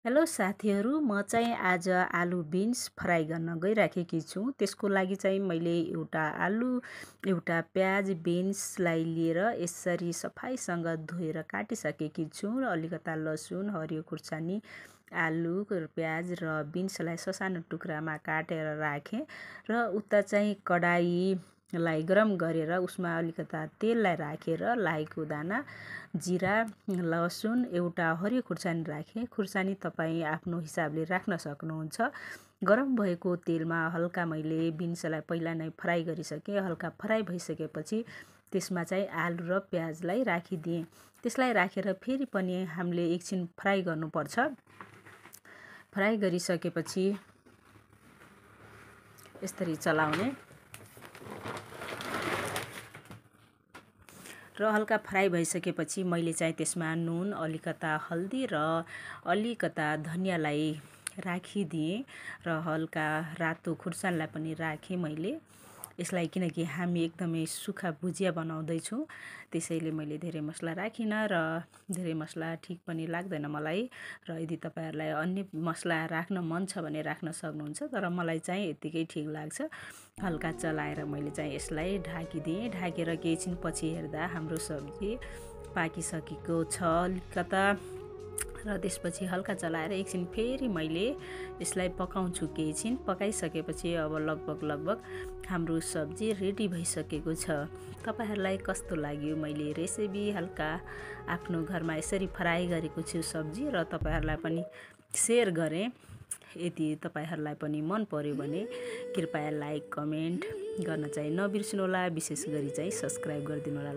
Hello साथीहरू, म चाहिँ आज आलु बिन्स फ्राई गर्न गइराखेकी छु। त्यसको लागि चाहिँ मैले एउटा प्याज बिन्सलाई लिएर यसरी सफाइसँग धोएर काटिसकेकी छु र अलिकता लसुन, हरियो खुर्सानी, आलु, प्याज र बिन्सलाई ससानो टुक्रामा काटेर राखेँ र उता चाहिँ कडाईलाई गरम गरेर उसमा अलिकता तेललाई राखेर लाइको दाना, जिरा, लसुन, एउटा हरियो खुर्सानी राखेँ। खुर्सानी तपाईँ आफ्नो हिसाबले राख्न सक्नुहुन्छ। गरम भएको तेलमा हल्का मैले बिन्सलाई पहिला नै फ्राई गरिसकेँ। हल्का फ्राई भइसकेपछि त्यसमा चाहिँ आलु र प्याजलाई राखिदिएँ। त्यसलाई राखेर फेरि पनि हामीले एकछिन फ्राई गर्नुपर्छ। फ्राई गरिसकेपछि यसरी चलाउने र हल्का फ्राई भइसकेपछि मैले चाहिँ त्यसमा नुन, अलिकता हल्दी र अलिकता धनियाँलाई राखिदिएँ र हल्का रातो खुर्सानीलाई पनि राखेँ मैले। यसलाई किनकि हामी एकदमै सुक्खा भुजिया बनाउँदैछौँ, त्यसैले मैले धेरै मसला राखिनँ र धेरै मसला ठिक पनि लाग्दैन मलाई। र यदि तपाईँहरूलाई अन्य मसला राख्न मन छ भने राख्न सक्नुहुन्छ, तर मलाई चाहिँ यत्तिकै ठिक लाग्छ। हल्का चलाएर मैले चाहिँ यसलाई ढाकिदिएँ। ढाकेर केही छिन पछि हेर्दा हाम्रो सब्जी पाकिसकेको छ अलिकता। र त्यसपछि हल्का चलाएर एकछिन फेरि मैले यसलाई पकाउँछु। केही छिन पकाइसकेपछि अब लगभग हाम्रो सब्जी रेडी भइसकेको छ। तपाईहरूलाई कस्तो लाग्यो मैले रेसिपी? हल्का आफ्नो घरमा यसरी फ्राई गरेको छु सब्जी र तपाईहरूलाई पनि सेयर गरेँ। यदि तपाईहरूलाई पनि मन पर्यो भने कृपया लाइक, कमेन्ट गर्न चाहिँ नबिर्सनुहोला। विशेष गरी चाहिँ सब्सक्राइब गरिदिनु होला।